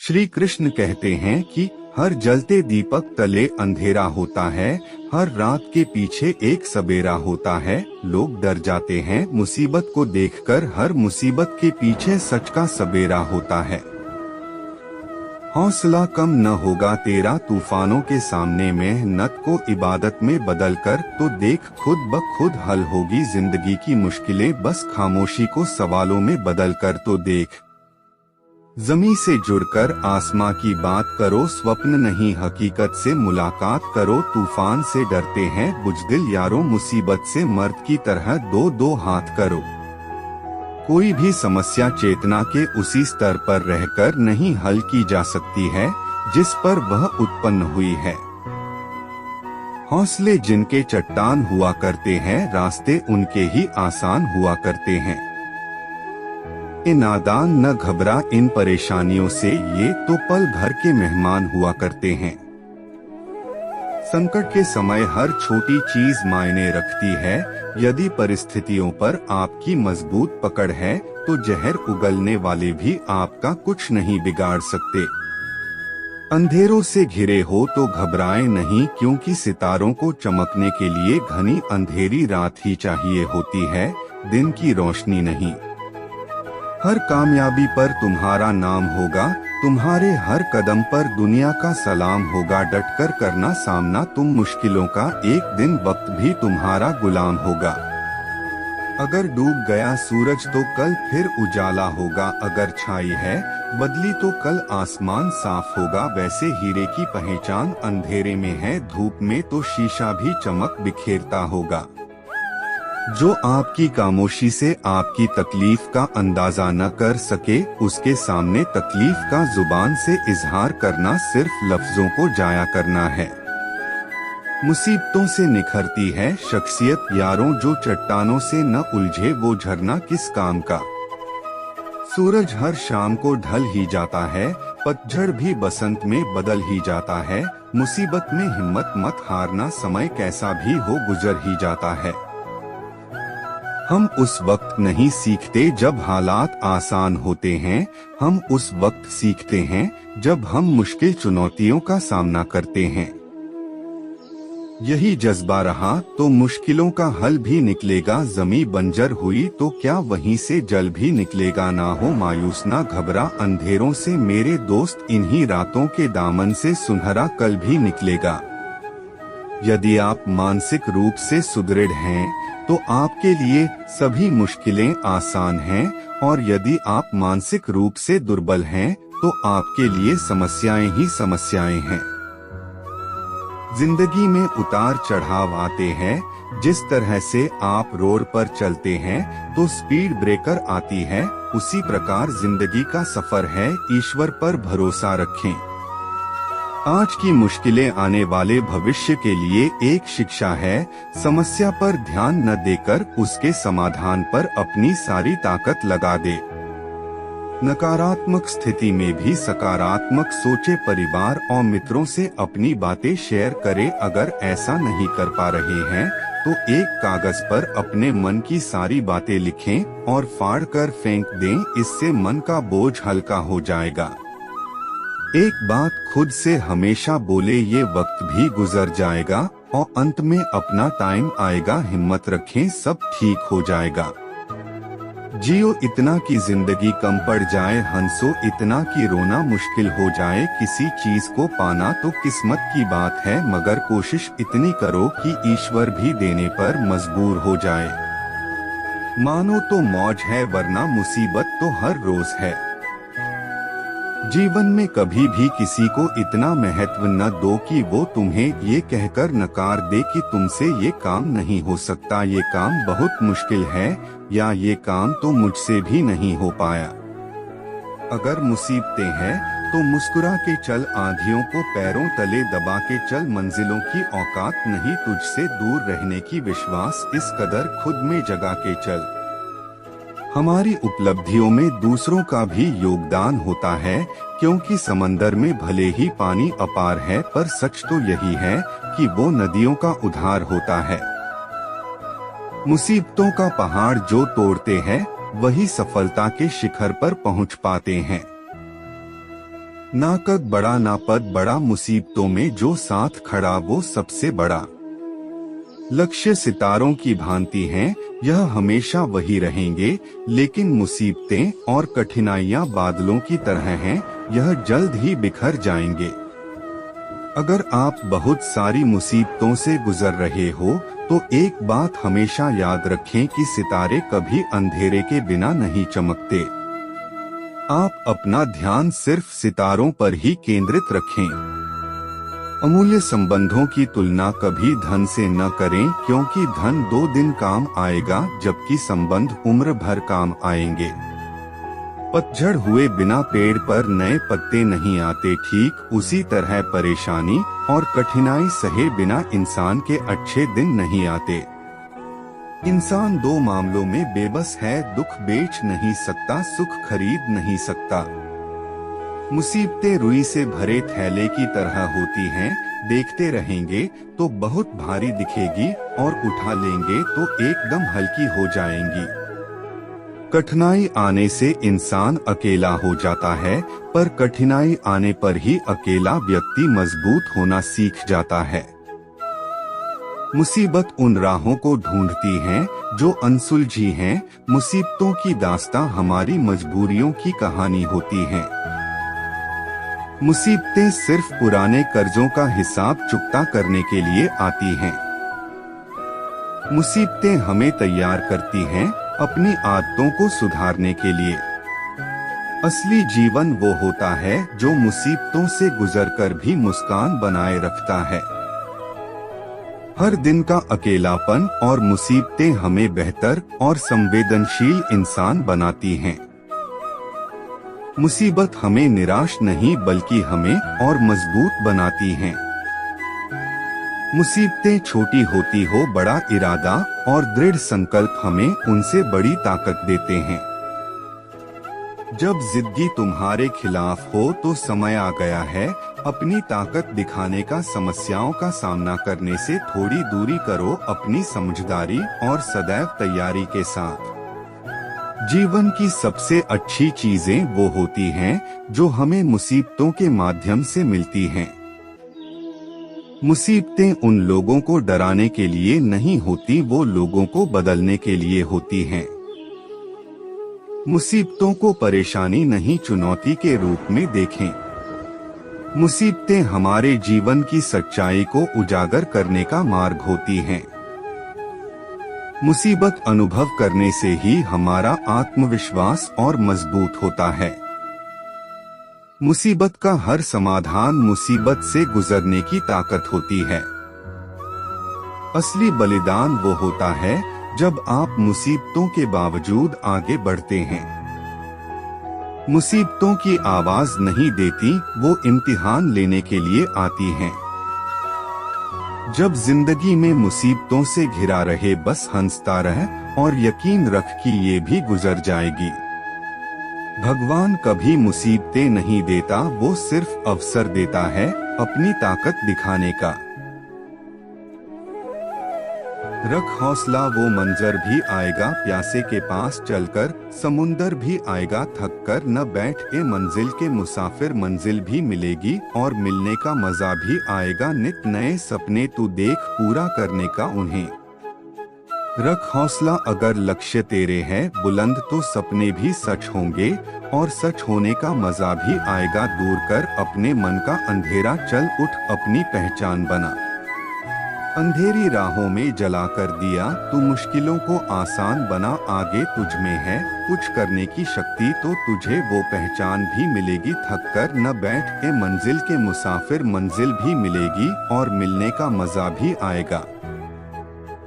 श्री कृष्ण कहते हैं कि हर जलते दीपक तले अंधेरा होता है, हर रात के पीछे एक सबेरा होता है। लोग डर जाते हैं मुसीबत को देखकर, हर मुसीबत के पीछे सच का सबेरा होता है। हौसला कम न होगा तेरा तूफानों के सामने, मेहनत को इबादत में बदल कर तो देख, खुद ब खुद हल होगी जिंदगी की मुश्किलें, बस खामोशी को सवालों में बदल कर तो देख। जमीन से जुड़कर आसमां की बात करो, स्वप्न नहीं हकीकत से मुलाकात करो। तूफान से डरते हैं बुज़दिल यारों, मुसीबत से मर्द की तरह दो दो हाथ करो। कोई भी समस्या चेतना के उसी स्तर पर रहकर नहीं हल की जा सकती है जिस पर वह उत्पन्न हुई है। हौसले जिनके चट्टान हुआ करते हैं, रास्ते उनके ही आसान हुआ करते हैं। ए नादान न घबरा इन परेशानियों से, ये तो पल भर के मेहमान हुआ करते हैं। संकट के समय हर छोटी चीज मायने रखती है, यदि परिस्थितियों पर आपकी मजबूत पकड़ है तो जहर उगलने वाले भी आपका कुछ नहीं बिगाड़ सकते। अंधेरों से घिरे हो तो घबराएं नहीं, क्योंकि सितारों को चमकने के लिए घनी अंधेरी रात ही चाहिए होती है, दिन की रोशनी नहीं। हर कामयाबी पर तुम्हारा नाम होगा, तुम्हारे हर कदम पर दुनिया का सलाम होगा। डटकर करना सामना तुम मुश्किलों का, एक दिन वक्त भी तुम्हारा गुलाम होगा। अगर डूब गया सूरज तो कल फिर उजाला होगा, अगर छाई है बदली तो कल आसमान साफ होगा। वैसे हीरे की पहचान अंधेरे में है, धूप में तो शीशा भी चमक बिखेरता होगा। जो आपकी खामोशी से आपकी तकलीफ का अंदाजा न कर सके, उसके सामने तकलीफ का जुबान से इजहार करना सिर्फ लफ्जों को जाया करना है। मुसीबतों से निखरती है शख्सियत यारों, जो चट्टानों से न उलझे वो झरना किस काम का। सूरज हर शाम को ढल ही जाता है, पतझड़ भी बसंत में बदल ही जाता है। मुसीबत में हिम्मत मत हारना, समय कैसा भी हो गुजर ही जाता है। हम उस वक्त नहीं सीखते जब हालात आसान होते हैं, हम उस वक्त सीखते हैं जब हम मुश्किल चुनौतियों का सामना करते हैं। यही जज्बा रहा तो मुश्किलों का हल भी निकलेगा, जमी बंजर हुई तो क्या वहीं से जल भी निकलेगा। ना हो मायूस ना घबरा अंधेरों से मेरे दोस्त, इन्हीं रातों के दामन से सुनहरा कल भी निकलेगा। यदि आप मानसिक रूप से सुदृढ़ हैं तो आपके लिए सभी मुश्किलें आसान हैं, और यदि आप मानसिक रूप से दुर्बल हैं तो आपके लिए समस्याएं ही समस्याएं हैं। जिंदगी में उतार चढ़ाव आते हैं, जिस तरह से आप रोड पर चलते हैं तो स्पीड ब्रेकर आती है, उसी प्रकार जिंदगी का सफर है, ईश्वर पर भरोसा रखें। आज की मुश्किलें आने वाले भविष्य के लिए एक शिक्षा है, समस्या पर ध्यान न देकर उसके समाधान पर अपनी सारी ताकत लगा दे। नकारात्मक स्थिति में भी सकारात्मक सोचे, परिवार और मित्रों से अपनी बातें शेयर करें। अगर ऐसा नहीं कर पा रहे हैं तो एक कागज पर अपने मन की सारी बातें लिखें और फाड़ कर फेंक दें, इससे मन का बोझ हल्का हो जाएगा। एक बात खुद से हमेशा बोले, ये वक्त भी गुजर जाएगा और अंत में अपना टाइम आएगा। हिम्मत रखें, सब ठीक हो जाएगा। जियो इतना कि जिंदगी कम पड़ जाए, हंसो इतना कि रोना मुश्किल हो जाए। किसी चीज को पाना तो किस्मत की बात है, मगर कोशिश इतनी करो कि ईश्वर भी देने पर मजबूर हो जाए। मानो तो मौज है वरना मुसीबत तो हर रोज है। जीवन में कभी भी किसी को इतना महत्व न दो कि वो तुम्हें ये कहकर नकार दे कि तुमसे ये काम नहीं हो सकता, ये काम बहुत मुश्किल है, या ये काम तो मुझसे भी नहीं हो पाया। अगर मुसीबतें हैं तो मुस्कुरा के चल, आंधियों को पैरों तले दबा के चल। मंजिलों की औकात नहीं तुझसे दूर रहने की, विश्वास इस कदर खुद में जगा के चल। हमारी उपलब्धियों में दूसरों का भी योगदान होता है, क्योंकि समंदर में भले ही पानी अपार है, पर सच तो यही है कि वो नदियों का उद्धार होता है। मुसीबतों का पहाड़ जो तोड़ते हैं वही सफलता के शिखर पर पहुंच पाते हैं। ना कद बड़ा ना पद बड़ा, मुसीबतों में जो साथ खड़ा वो सबसे बड़ा। लक्ष्य सितारों की भांति हैं, यह हमेशा वही रहेंगे, लेकिन मुसीबतें और कठिनाइयां बादलों की तरह हैं, यह जल्द ही बिखर जाएंगे। अगर आप बहुत सारी मुसीबतों से गुजर रहे हो तो एक बात हमेशा याद रखें कि सितारे कभी अंधेरे के बिना नहीं चमकते। आप अपना ध्यान सिर्फ सितारों पर ही केंद्रित रखें। अमूल्य संबंधों की तुलना कभी धन से न करें, क्योंकि धन 2 दिन काम आएगा जबकि संबंध उम्र भर काम आएंगे। पतझड़ हुए बिना पेड़ पर नए पत्ते नहीं आते, ठीक उसी तरह परेशानी और कठिनाई सहे बिना इंसान के अच्छे दिन नहीं आते। इंसान 2 मामलों में बेबस है, दुख बेच नहीं सकता, सुख खरीद नहीं सकता। मुसीबतें रुई से भरे थैले की तरह होती हैं, देखते रहेंगे तो बहुत भारी दिखेगी और उठा लेंगे तो एकदम हल्की हो जाएंगी। कठिनाई आने से इंसान अकेला हो जाता है, पर कठिनाई आने पर ही अकेला व्यक्ति मजबूत होना सीख जाता है। मुसीबत उन राहों को ढूंढती है जो अनसुलझी हैं। मुसीबतों की दास्तां हमारी मजबूरियों की कहानी होती है। मुसीबतें सिर्फ पुराने कर्जों का हिसाब चुकता करने के लिए आती हैं। मुसीबतें हमें तैयार करती हैं अपनी आदतों को सुधारने के लिए। असली जीवन वो होता है जो मुसीबतों से गुजरकर भी मुस्कान बनाए रखता है। हर दिन का अकेलापन और मुसीबतें हमें बेहतर और संवेदनशील इंसान बनाती हैं। मुसीबत हमें निराश नहीं बल्कि हमें और मजबूत बनाती हैं। मुसीबतें छोटी होती हो, बड़ा इरादा और दृढ़ संकल्प हमें उनसे बड़ी ताकत देते हैं। जब जिद्दी तुम्हारे खिलाफ हो तो समय आ गया है अपनी ताकत दिखाने का। समस्याओं का सामना करने से थोड़ी दूरी करो अपनी समझदारी और सदैव तैयारी के साथ। जीवन की सबसे अच्छी चीजें वो होती हैं जो हमें मुसीबतों के माध्यम से मिलती हैं। मुसीबतें उन लोगों को डराने के लिए नहीं होती, वो लोगों को बदलने के लिए होती हैं। मुसीबतों को परेशानी नहीं चुनौती के रूप में देखें। मुसीबतें हमारे जीवन की सच्चाई को उजागर करने का मार्ग होती हैं। मुसीबत अनुभव करने से ही हमारा आत्मविश्वास और मजबूत होता है। मुसीबत का हर समाधान मुसीबत से गुजरने की ताकत होती है। असली बलिदान वो होता है जब आप मुसीबतों के बावजूद आगे बढ़ते हैं। मुसीबतों की आवाज नहीं देती, वो इम्तिहान लेने के लिए आती हैं। जब जिंदगी में मुसीबतों से घिरा रहे बस हंसता रह और यकीन रख कि ये भी गुजर जाएगी। भगवान कभी मुसीबतें नहीं देता, वो सिर्फ अवसर देता है अपनी ताकत दिखाने का। रख हौसला, वो मंजर भी आएगा प्यासे के पास चलकर, समुंदर भी आएगा थक कर न बैठ ए मंजिल के मुसाफिर, मंजिल भी मिलेगी और मिलने का मजा भी आएगा। नित नए सपने तू देख पूरा करने का उन्हें। रख हौसला, अगर लक्ष्य तेरे है बुलंद तो सपने भी सच होंगे और सच होने का मजा भी आएगा। दूर कर अपने मन का अंधेरा, चल उठ अपनी पहचान बना। अंधेरी राहों में जला कर दिया, तू मुश्किलों को आसान बना। आगे तुझ में है कुछ करने की शक्ति तो तुझे वो पहचान भी मिलेगी। थक कर न बैठ ए मंजिल के मुसाफिर, मंजिल भी मिलेगी और मिलने का मजा भी आएगा।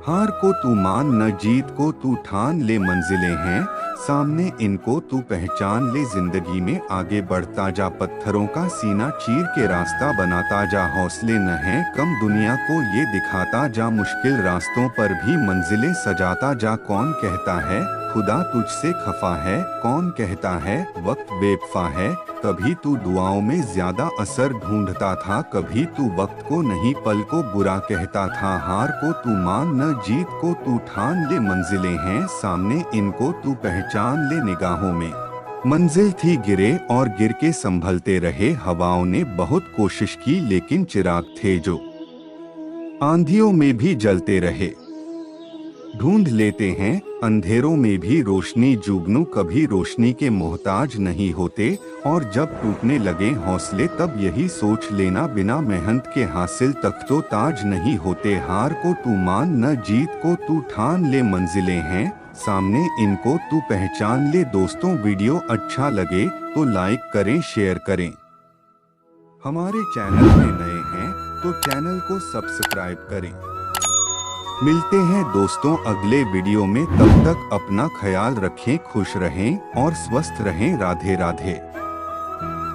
हार को तू मान न जीत को तू ठान ले, मंजिलें हैं सामने इनको तू पहचान ले। जिंदगी में आगे बढ़ता जा, पत्थरों का सीना चीर के रास्ता बनाता जा। हौसले न हैं कम, दुनिया को ये दिखाता जा। मुश्किल रास्तों पर भी मंजिलें सजाता जा। कौन कहता है खुदा तुझसे खफा है, कौन कहता है वक्त बेवफा है। कभी तू दुआओं में ज्यादा असर ढूंढता था, कभी तू वक्त को नहीं पल को बुरा कहता था। हार को तू मान न जीत को तू ठान ले, मंजिलें हैं सामने इनको तू पहचान ले। निगाहों में मंजिल थी गिरे और गिर के संभलते रहे। हवाओं ने बहुत कोशिश की लेकिन चिराग थे जो आंधियों में भी जलते रहे। ढूंढ लेते हैं अंधेरों में भी रोशनी, जुगनू कभी रोशनी के मोहताज नहीं होते। और जब टूटने लगे हौसले तब यही सोच लेना, बिना मेहनत के हासिल तक तो ताज नहीं होते। हार को तू मान न जीत को तू ठान ले, मंजिलें हैं सामने इनको तू पहचान ले। दोस्तों वीडियो अच्छा लगे तो लाइक करें, शेयर करें। हमारे चैनल में नए हैं तो चैनल को सब्सक्राइब करें। मिलते हैं दोस्तों अगले वीडियो में, तब तक अपना ख्याल रखें, खुश रहें और स्वस्थ रहें। राधे राधे।